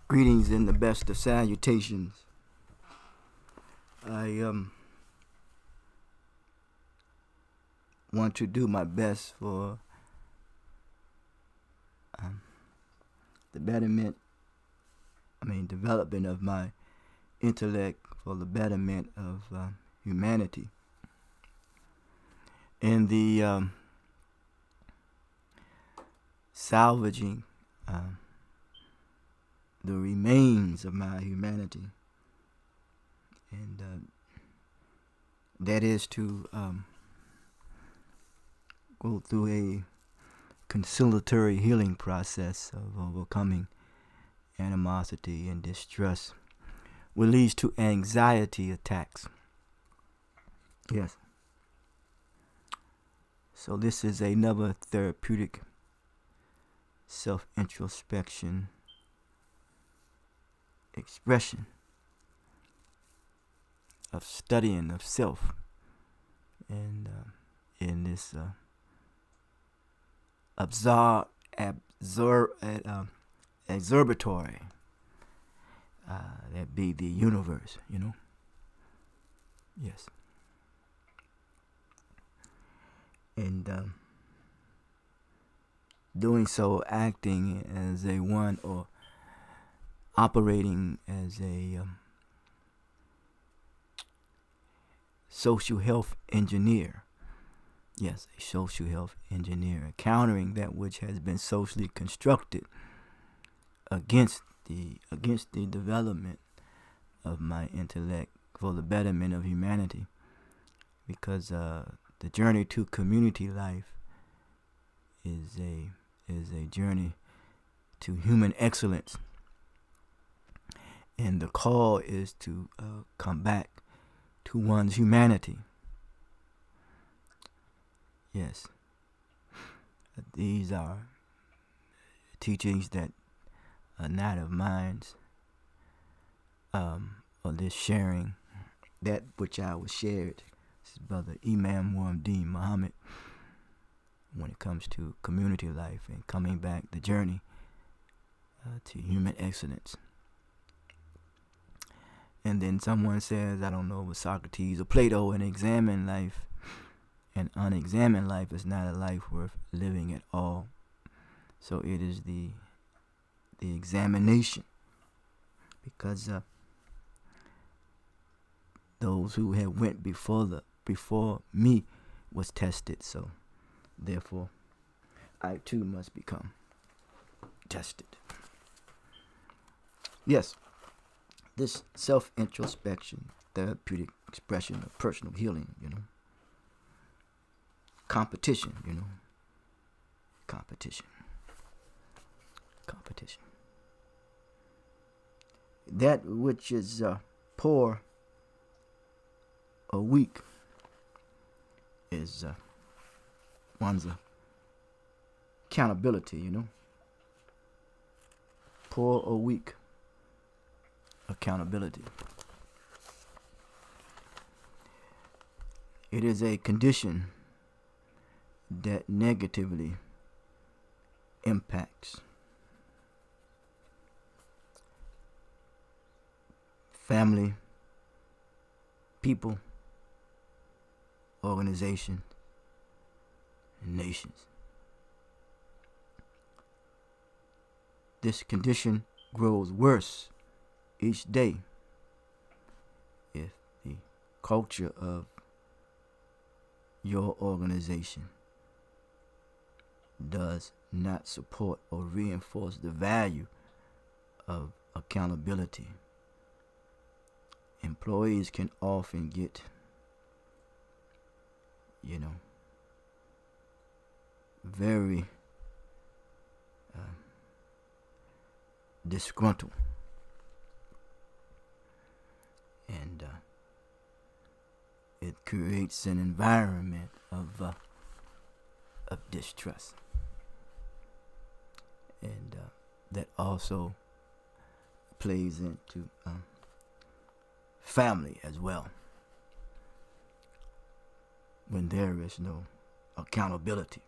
Greetings and the best of salutations. I want to do my best for the development of my intellect for the betterment of humanity. And the salvaging the remains of my humanity. And that is to go through a conciliatory healing process of overcoming animosity and distrust, which leads to anxiety attacks. Yes. So this is another therapeutic self-introspection expression of studying of self, and in this observatory that be the universe, Yes. And doing so, acting as a one, or operating as a social health engineer. Yes, a social health engineer, countering that which has been socially constructed against the development of my intellect for the betterment of humanity. Because the journey to community life is a journey to human excellence. And the call is to come back to one's humanity. Yes. These are teachings that are not of mine, or this sharing that which I was shared. This is Brother Imam Muhammad Muhammad, when it comes to community life and coming back the journey to human excellence. And then someone says, I don't know, with Socrates or Plato, an examined life, an unexamined life is not a life worth living at all. So it is the examination, because those who had went before me was tested. So therefore, I too must become tested. Yes. This self-introspection, therapeutic expression of personal healing, competition, competition. That which is poor or weak is one's accountability, Poor or weak. Accountability. It is a condition that negatively impacts family, people, organizations, and nations. This condition grows worse each day if the culture of your organization does not support or reinforce the value of accountability. Employees can often get, very disgruntled. And it creates an environment of distrust, and that also plays into family as well, when there is no accountability.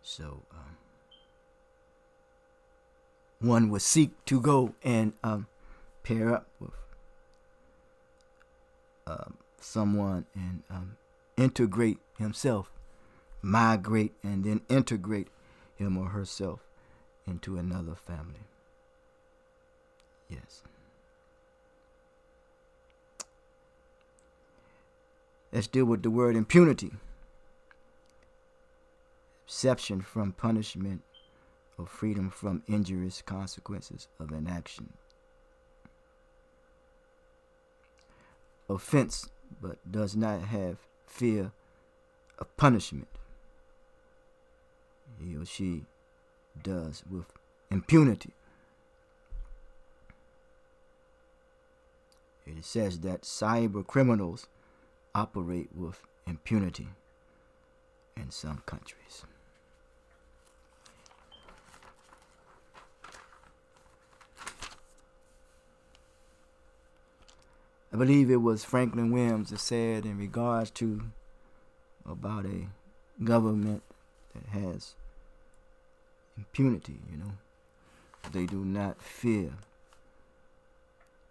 So one would seek to go and pair up with someone and integrate himself, migrate, and then integrate him or herself into another family. Yes. Let's deal with the word impunity. Exception from punishment or freedom from injurious consequences of an action. Offense, but does not have fear of punishment. He or she does with impunity. It says that cyber criminals operate with impunity in some countries. I believe it was Franklin Williams that said in regards to about a government that has impunity, they do not fear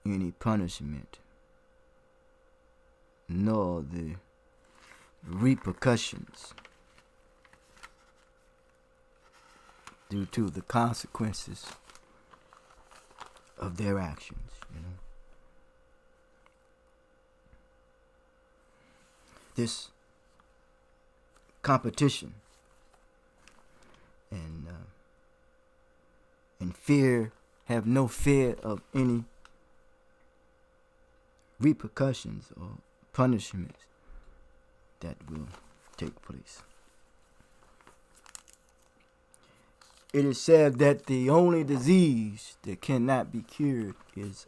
any punishment nor the repercussions due to the consequences of their actions. This competition and fear, have no fear of any repercussions or punishments that will take place. It is said that the only disease that cannot be cured is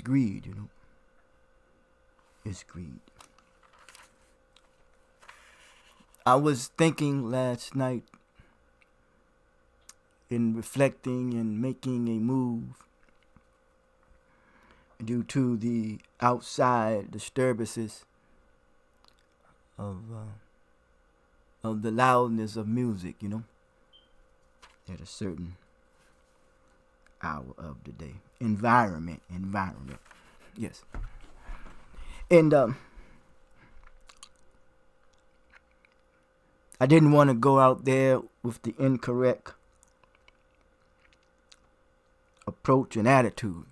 greed. It's greed. I was thinking last night in reflecting and making a move due to the outside disturbances of the loudness of music, at a certain hour of the day. Environment. Yes. And I didn't want to go out there with the incorrect approach and attitude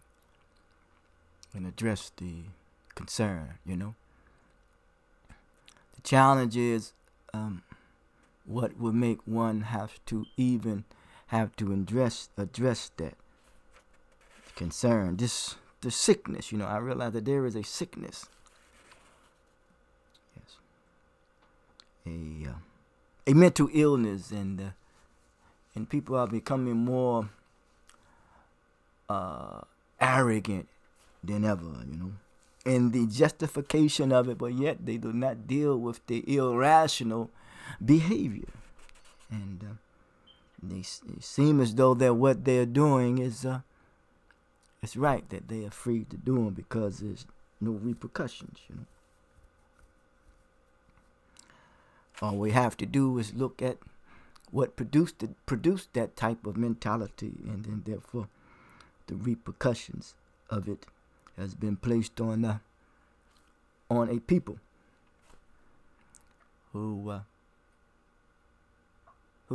and address the concern, The challenge is what would make one have to address that concern. The sickness, I realize that there is a sickness. Yes. A mental illness, and people are becoming more arrogant than ever, and the justification of it, but yet they do not deal with the irrational behavior, and they seem as though that what they're doing is it's right, that they are free to do them because there's no repercussions, All we have to do is look at what produced that type of mentality, and then therefore the repercussions of it has been placed on a people who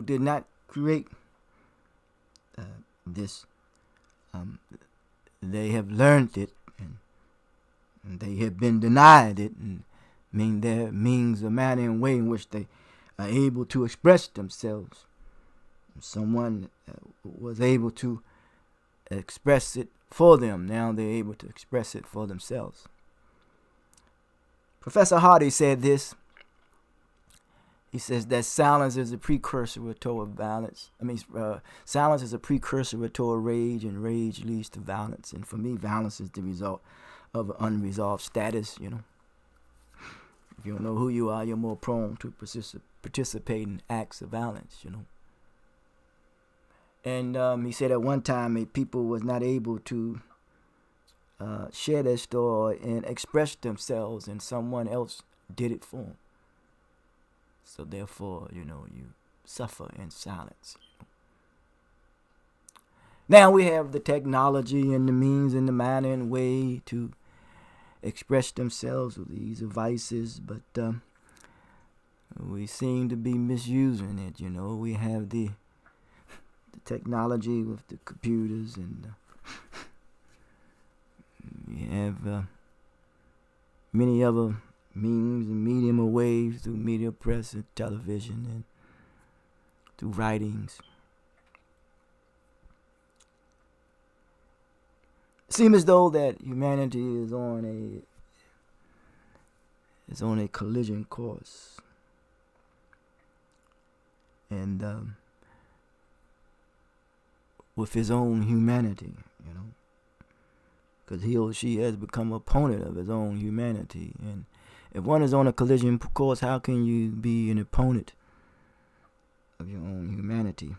did not create this. They have learned it, and they have been denied it, and their means, a manner, and way in which they are able to express themselves. Someone was able to express it for them. Now they're able to express it for themselves. Professor Hardy said this. He says that silence is a precursor toward violence. Silence is a precursor toward rage, and rage leads to violence. And for me, violence is the result of an unresolved status, If you don't know who you are, you're more prone to participate in acts of violence, And he said at one time, people was not able to share their story and express themselves, and someone else did it for them. So therefore, you suffer in silence. Now we have the technology and the means and the manner and way to express themselves with these devices, but we seem to be misusing it. We have the technology with the computers, and we have many other means and medium of ways through media, press, and television, and through writings. It seems as though that humanity is on a collision course, and with his own humanity, because he or she has become an opponent of his own humanity. And if one is on a collision course, how can you be an opponent of your own humanity?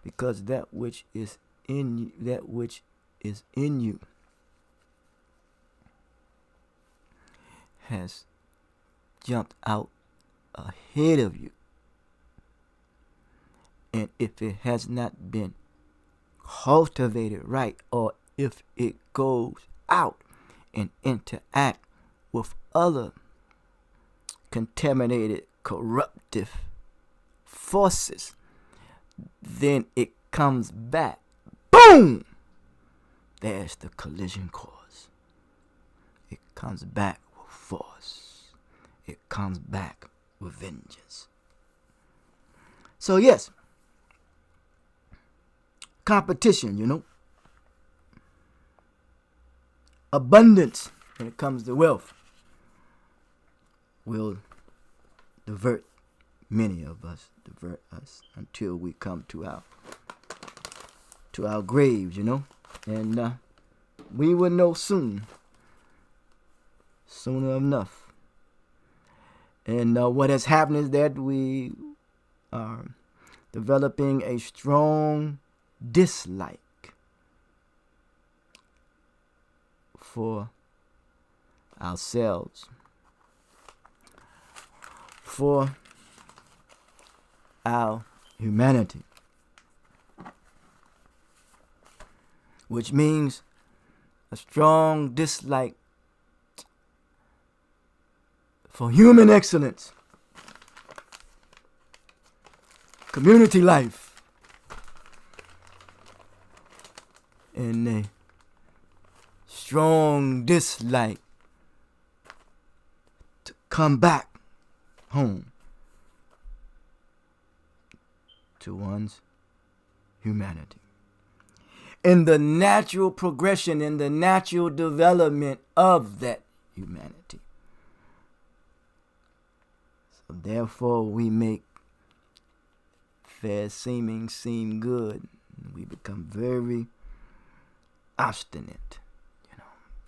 Because that which is in you has jumped out ahead of you. And if it has not been cultivated right, or if it goes out and interact with other contaminated, corruptive forces, then it comes back. Boom! There's the collision course. It comes back with force. It comes back with vengeance. So yes, competition, abundance when it comes to wealth will divert us until we come to our graves, and we will know sooner enough. And what has happened is that we are developing a strong dislike for ourselves, for our humanity, which means a strong dislike for human excellence, community life, and a strong dislike to come back home to one's humanity. In the natural progression, in the natural development of that humanity. So therefore we make fair seeming seem good. We become very obstinate,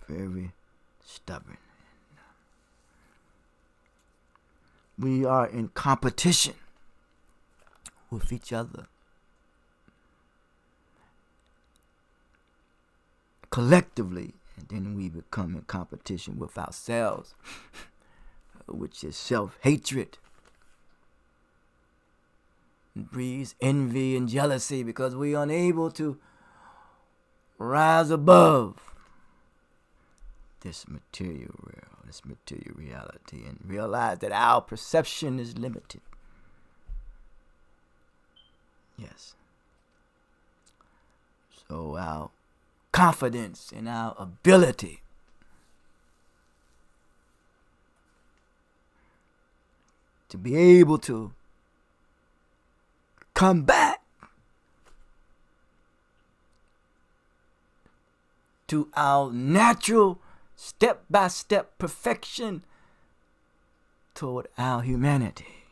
very stubborn. We are in competition with each other. Collectively, and then we become in competition with ourselves, which is self-hatred. It breeds envy and jealousy because we are unable to rise above this material world, this material reality, and realize that our perception is limited. Yes. So our confidence in our ability to be able to come back to our natural step-by-step perfection toward our humanity.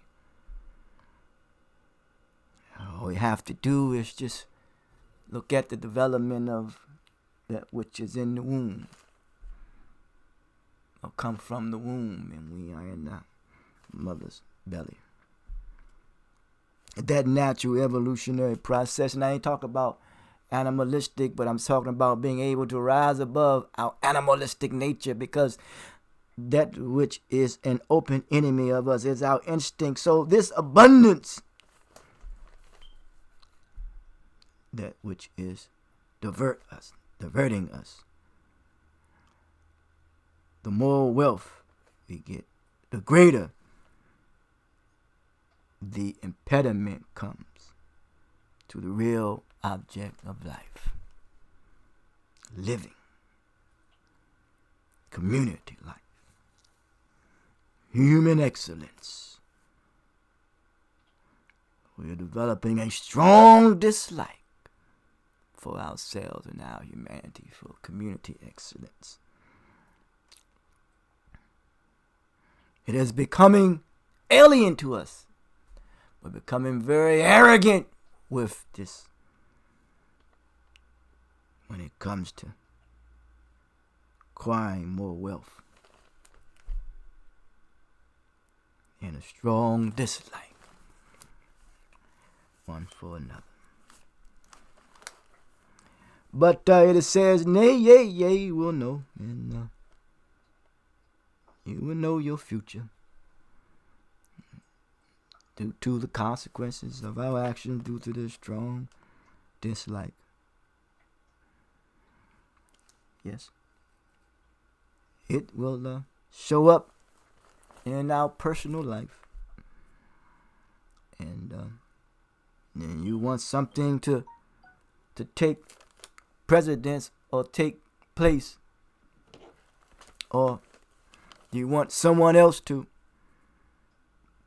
All we have to do is just look at the development of that which is in the womb, or come from the womb, and we are in the mother's belly. That natural evolutionary process, and I ain't talking about animalistic, but I'm talking about being able to rise above our animalistic nature, because that which is an open enemy of us is our instinct. So this abundance that which is diverting us. The more wealth we get, the greater the impediment comes to the real object of life. Living. Community life. Human excellence. We are developing a strong dislike for ourselves and our humanity, for community excellence. It is becoming alien to us. We're becoming very arrogant with this when it comes to acquiring more wealth, and a strong dislike one for another. But it says, nay, yea, you will know, and you will know your future due to the consequences of our actions, due to the strong dislike. Yes. It will show up in our personal life. And then you want something to take precedence or take place, or you want someone else to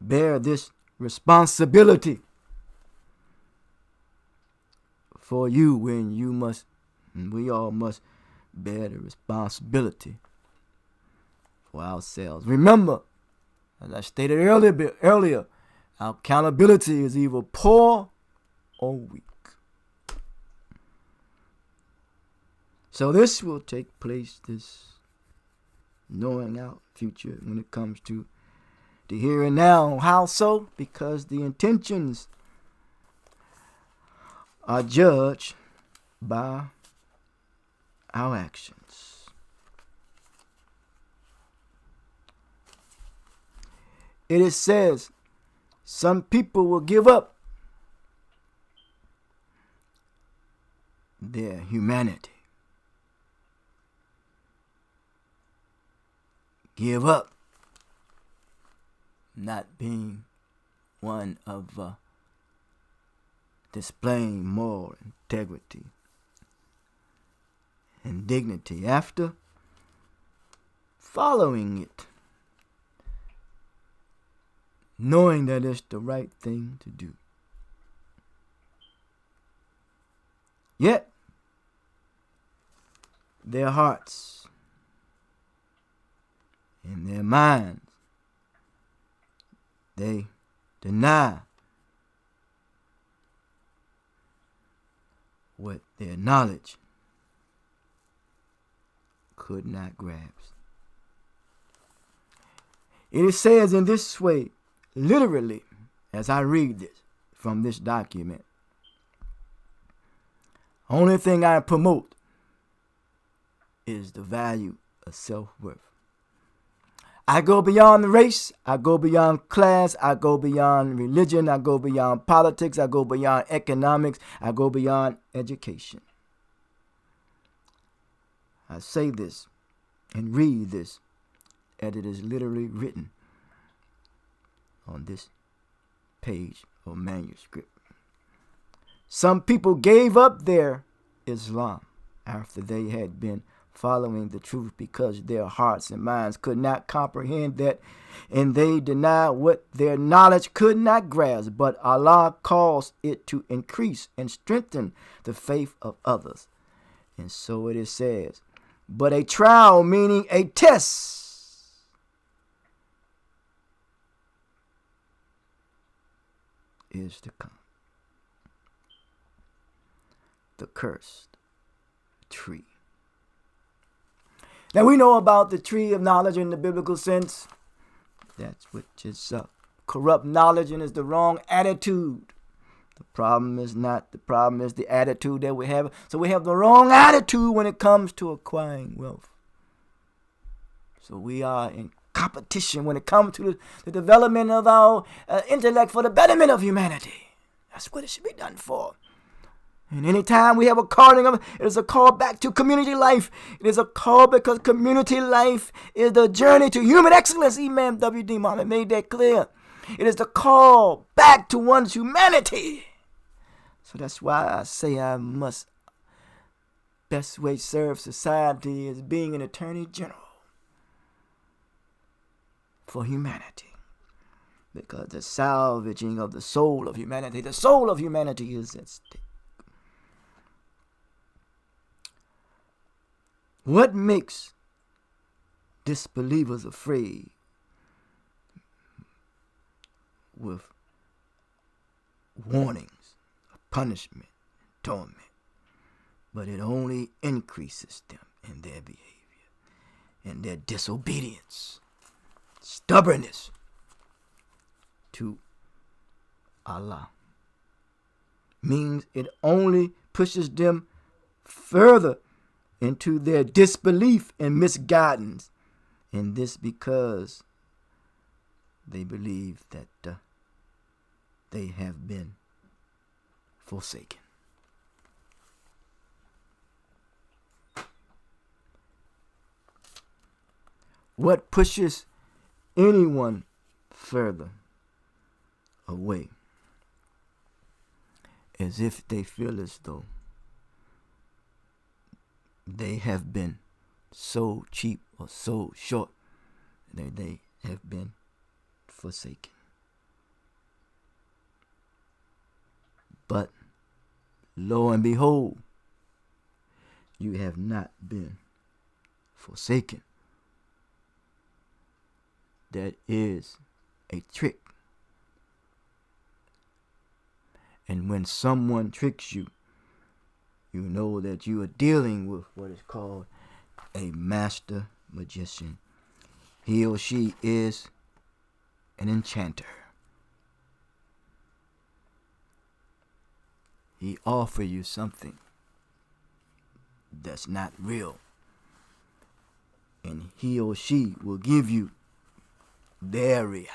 bear this responsibility for you, when you must, and we all must bear the responsibility for ourselves. Remember, as I stated earlier, our accountability is either poor or weak. So this will take place, this knowing our future when it comes to the here and now. How so? Because the intentions are judged by our actions. It says some people will give up their humanity. Give up not being one of displaying moral integrity and dignity after following it, knowing that it's the right thing to do. Yet, their hearts and their minds, they deny what their knowledge could not grasp. It says in this way, literally, as I read this from this document, only thing I promote is the value of self-worth. I go beyond race, I go beyond class, I go beyond religion, I go beyond politics, I go beyond economics, I go beyond education. I say this and read this as it is literally written on this page of manuscript. Some people gave up their Islam after they had been following the truth, because their hearts and minds could not comprehend that, and they denied what their knowledge could not grasp. But Allah calls it to increase and strengthen the faith of others. And so it says, but a trial, meaning a test, is to come. The cursed tree. Now we know about the tree of knowledge in the biblical sense. That's which is corrupt knowledge and is the wrong attitude. The problem is the attitude that we have. So we have the wrong attitude when it comes to acquiring wealth. So we are in competition when it comes to the development of our intellect for the betterment of humanity. That's what it should be done for. And anytime we have a calling of it is a call back to community life. It is a call because community life is the journey to human excellence. Imam W.D. Muhammad made that clear. It is the call back to one's humanity. So that's why I say I must best way serve society is being an attorney general for humanity. Because the salvaging of the soul of humanity is at stake. What makes disbelievers afraid with warnings of punishment, torment? But it only increases them in their behavior, in their disobedience, stubbornness to Allah. Means it only pushes them further into their disbelief and misguidance. And this because they believe that they have been forsaken. What pushes anyone further away is if they feel as though they have been so cheap or so short that they have been forsaken. But lo and behold, you have not been forsaken. That is a trick. And when someone tricks you, you know that you are dealing with what is called a master magician. He or she is an enchanter. He offers you something that's not real. And he or she will give you their reality.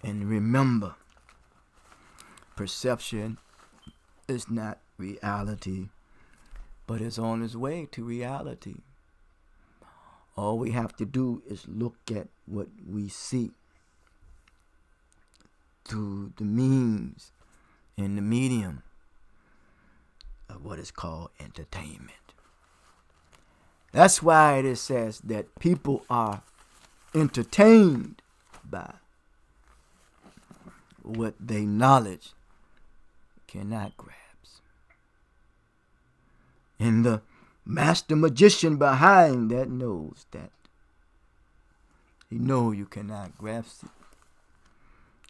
And remember, perception is not reality, but it's on its way to reality. All we have to do is look at what we see through the means and the medium of what is called entertainment. That's why it says that people are entertained by what they knowledge cannot grasp. And the master magician behind that knows that. He knows you cannot grasp it.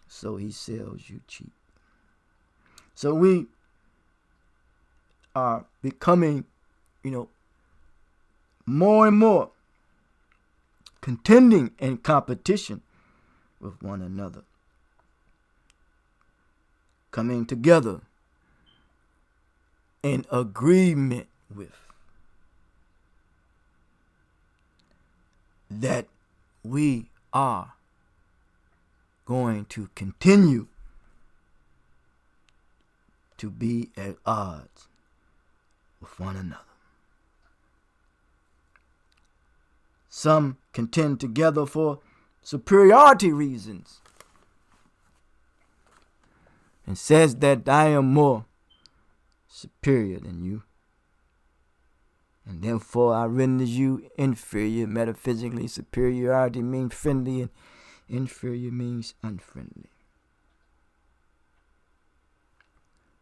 So he sells you cheap. So we are becoming, more and more contending in competition with one another. Coming together in agreement with that we are going to continue to be at odds with one another. Some contend together for superiority reasons and says that I am more superior than you, and therefore I render you inferior. Metaphysically, superiority means friendly and inferior means unfriendly.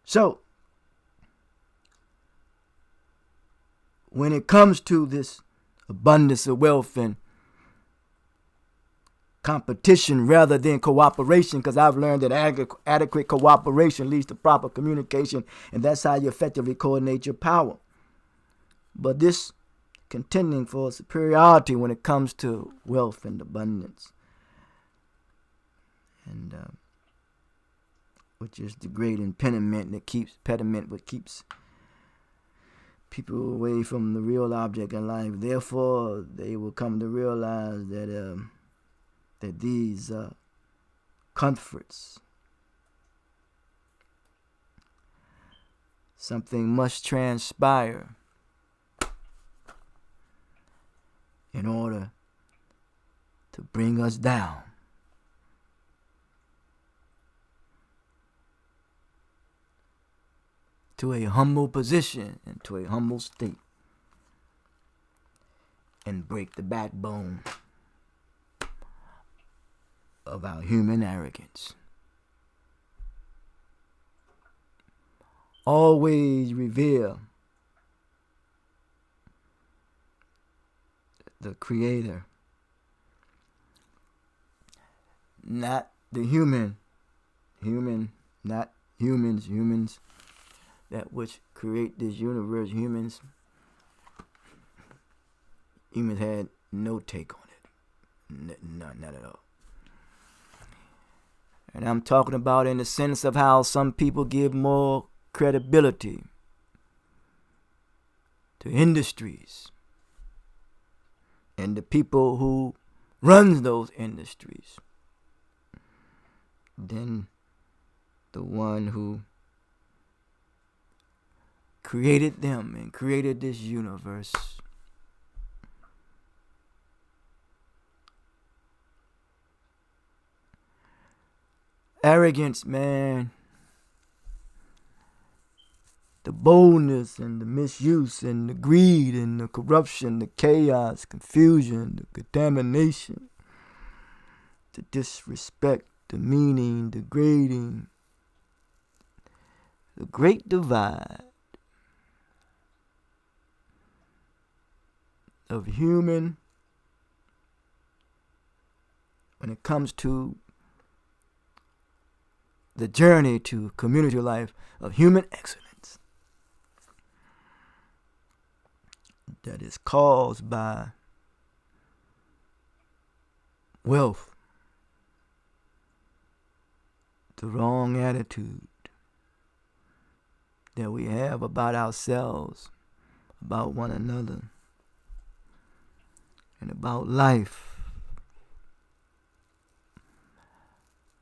So, when it comes to this abundance of wealth and competition rather than cooperation, because I've learned that adequate cooperation leads to proper communication, and that's how you effectively coordinate your power. But this contending for superiority when it comes to wealth and abundance, and which is the great impediment that keeps people away from the real object in life. Therefore, they will come to realize that these comforts something must transpire in order to bring us down. To a humble position and to a humble state, and break the backbone of our human arrogance. Always revere the Creator, not the human, not humans, that which create this universe. Humans had no take on it, not at all. And I'm talking about in the sense of how some people give more credibility to industries and the people who runs those industries than the one who created them and created this universe. Arrogance, man. The boldness and the misuse and the greed and the corruption, the chaos, confusion, the contamination, the disrespect, the meaning, degrading, the great divide of human when it comes to the journey to community life of human excellence that is caused by wealth, the wrong attitude that we have about ourselves, about one another, and about life.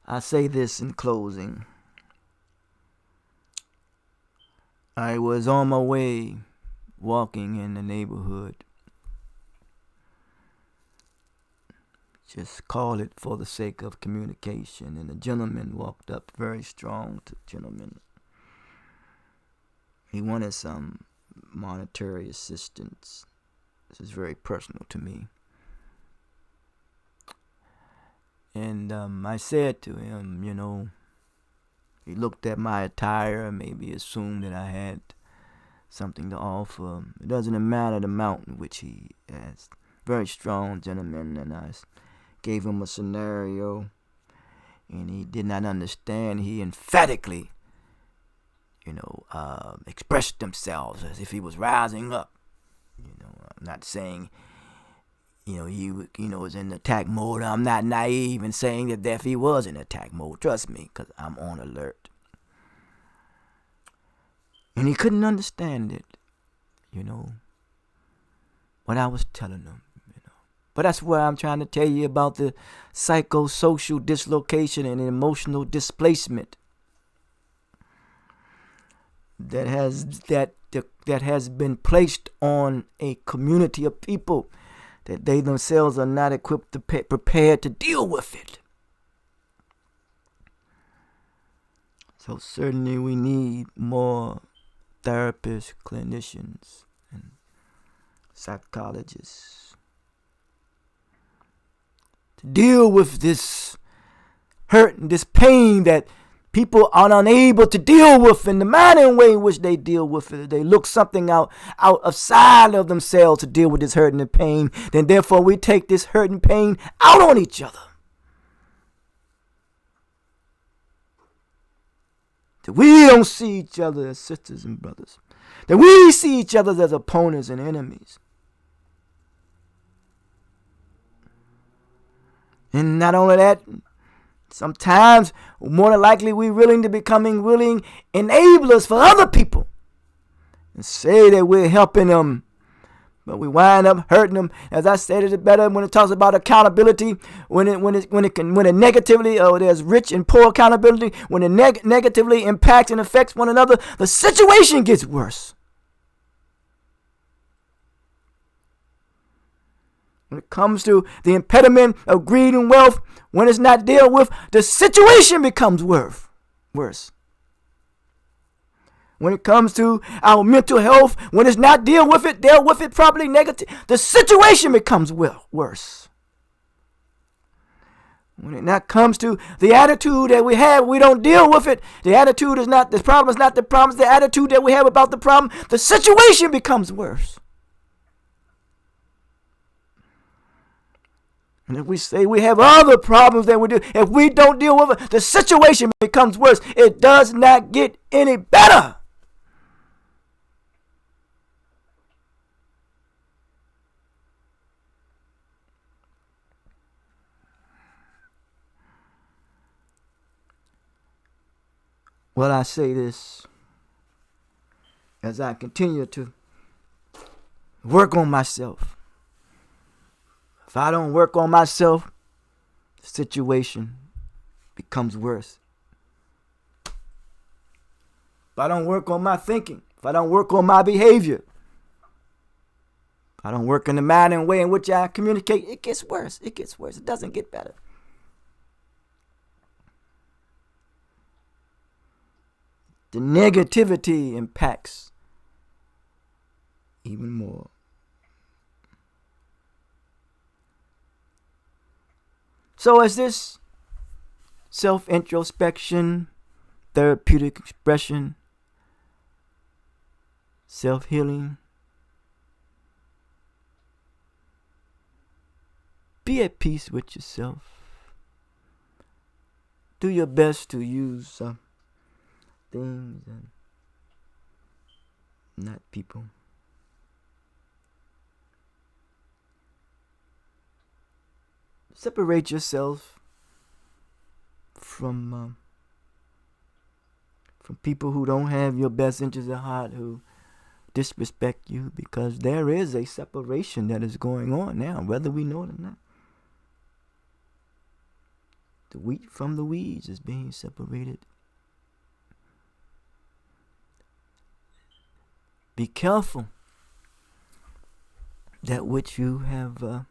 I say this in closing. I was on my way walking in the neighborhood. Just call it for the sake of communication. And a gentleman walked up, very strong gentleman. He wanted some monetary assistance. This is very personal to me. And I said to him, he looked at my attire, maybe assumed that I had something to offer. It doesn't matter the amount in which he asked. Very strong gentleman, and I gave him a scenario, and he did not understand. He emphatically, expressed himself as if he was rising up. I'm not saying he was in attack mode. I'm not naive in saying that if he was in attack mode. Trust me, because I'm on alert. And he couldn't understand it, what I was telling him, But that's where I'm trying to tell you about the psychosocial dislocation and emotional displacement that has been placed on a community of people that they themselves are not equipped to prepared to deal with it. So certainly we need more therapists, clinicians, and psychologists to deal with this hurt and this pain that people are unable to deal with in the manner and way in which they deal with it. They look something outside of themselves to deal with this hurt and pain. Then therefore we take this hurt and pain out on each other. That we don't see each other as sisters and brothers. That we see each other as opponents and enemies. And not only that, sometimes, more than likely, we're willing enablers for other people. And say that we're helping them But we wind up hurting them. As I said, it better when it talks about accountability. When it negatively, there's rich and poor accountability. When it negatively impacts and affects one another, the situation gets worse. When it comes to the impediment of greed and wealth, when it's not dealt with, the situation becomes worse. When it comes to our mental health, when it's not dealt with it properly, negative, the situation becomes worse. When it not comes to the attitude that we have, we don't deal with it. The attitude is not the problem. It's not the problem. It's the attitude that we have about the problem. The situation becomes worse. And if we say we have other problems that we do, if we don't deal with it, the situation becomes worse. It does not get any better. Well, I say this as I continue to work on myself. If I don't work on myself, the situation becomes worse. If I don't work on my thinking, if I don't work on my behavior, if I don't work in the manner and way in which I communicate, it gets worse. It gets worse. It doesn't get better. The negativity impacts even more. So as this self-introspection, therapeutic expression, self-healing, be at peace with yourself. Do your best to use things and not people. Separate yourself from people who don't have your best interests at heart, who disrespect you, because there is a separation that is going on now, whether we know it or not. The wheat from the weeds is being separated. Be careful that which you have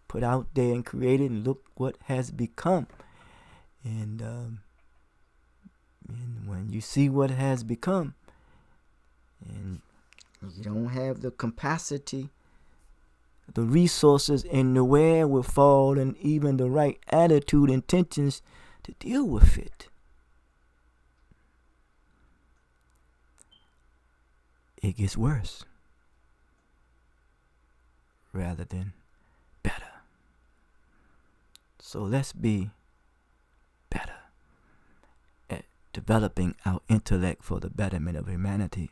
put out there and created, and look what has become. And when you see what has become, and you don't have the capacity, the resources, and the wherewithal, and even the right attitude, intentions to deal with it, it gets worse rather than better. So let's be better at developing our intellect for the betterment of humanity.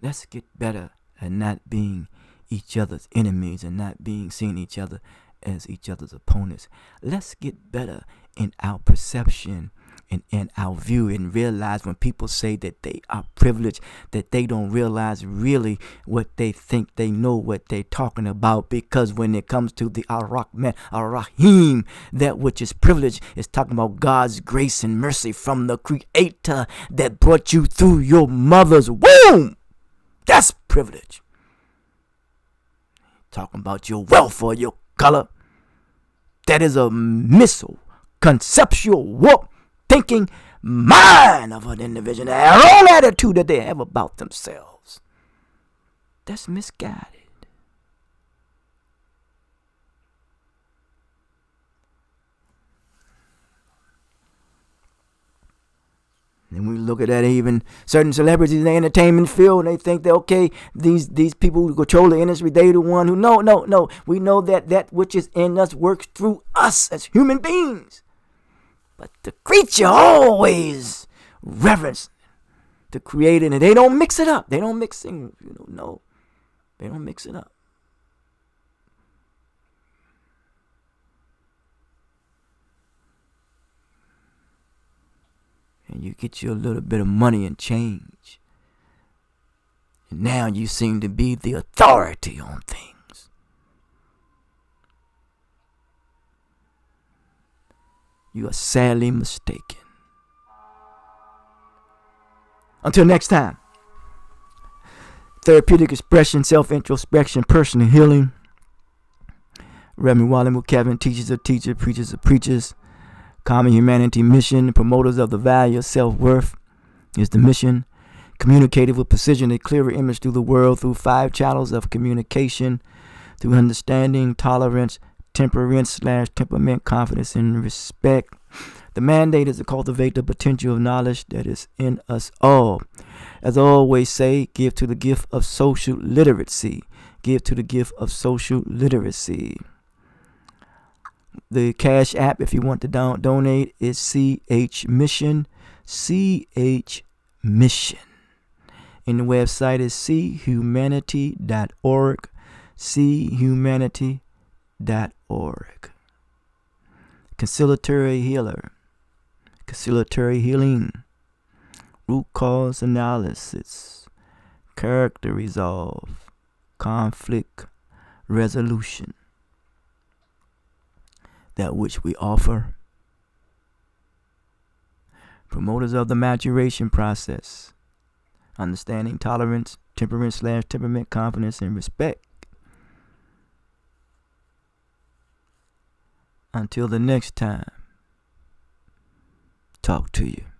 Let's get better at not being each other's enemies and not seeing each other as each other's opponents. Let's get better in our perception and in our view, and realize when people say that they are privileged, that they don't realize really what they think they know what they're talking about. Because when it comes to the Ar-Rahman, Ar-Rahim, that which is privilege is talking about God's grace and mercy from the Creator that brought you through your mother's womb. That's privilege. Talking about your wealth or your color. That is a missile, conceptual warp thinking mind of an individual, their own attitude that they have about themselves. That's misguided. And we look at that, even certain celebrities in the entertainment field, and they think that, okay, these people who control the industry, they the one who, no. We know that which is in us works through us as human beings. But the creature always reverence the Creator, and they don't mix it up. They don't mix things, no. They don't mix it up. And you get you a little bit of money and change. And now you seem to be the authority on things. You are sadly mistaken. Until next time. Therapeutic expression, self-introspection, personal healing. Reverend Wally Kevin, teachers of teachers, preachers of preachers. Common humanity mission, promoters of the value of self-worth is the mission. Communicated with precision, a clearer image through the world through 5 channels of communication, through understanding, tolerance, temperament, confidence, and respect. The mandate is to cultivate the potential of knowledge that is in us all. As I always say, give to the gift of social literacy. Give to the gift of social literacy. The Cash App, if you want to donate, is CH Mission. CH Mission. And the website is chumanity.org. chumanity.org. Conciliatory healer. Conciliatory healing. Root cause analysis. Character resolve. Conflict resolution. That which we offer. Promoters of the maturation process. Understanding, tolerance, temperament, confidence, and respect. Until the next time, talk to you.